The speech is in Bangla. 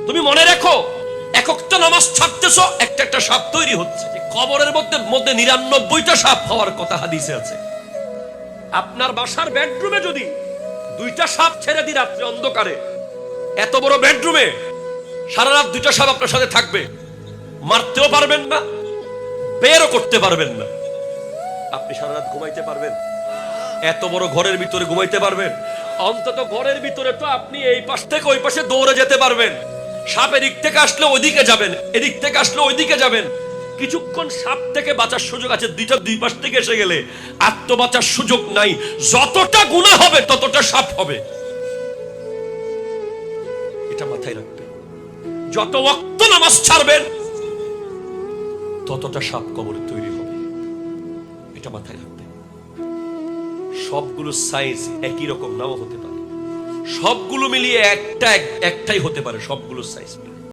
তুমি মনে রেখো, এক একটা নামাজ ছাড়তেছো, একটা একটা সাপ তৈরি হচ্ছে। কবরের মধ্যে 99টা সাপ হওয়ার কথা হাদিসে আছে। আপনার বাসার বেডরুমে যদি 2টা সাপ ছেড়ে দিই রাত্রে অন্ধকারে, এত বড় বেডরুমে সারা রাত 2টা সাপ আপনার সাথে থাকবে, মারতেও পারবেন না, বেরও করতে পারবেন না। আপনি সারা রাত ঘুমাইতে পারবেন? এত বড় ঘরের ভিতরে ঘুমাইতে পারবেন? অন্তত ঘরের ভিতরে তো আপনি এই পাশ থেকে ওই পাশে দৌড়ে যেতে পারবেন। সাপ এদিক থেকে আসলে ওইদিকে যাবেন, এদিক থেকে আসলে ওইদিকে যাবেন। কিছুক্ষণ সাপ থেকে বাঁচার সুযোগ আছে। দুই পাশ থেকে এসে গেলে আত্মবাঁচার সুযোগ নাই। যতটা গুনাহ হবে ততটা সাপ হবে, এটা মাথায় রাখবেন। যত ওয়াক্ত নামাজ ছাড়বেন ততটা সাপ কবরে তৈরি হবে, এটা মাথায় রাখবেন। সবগুলো সাইজ একই রকম নাও হতে পারে, সবগুলো মিলিয়ে একটাই হতে পারে, সবগুলো সাইজ।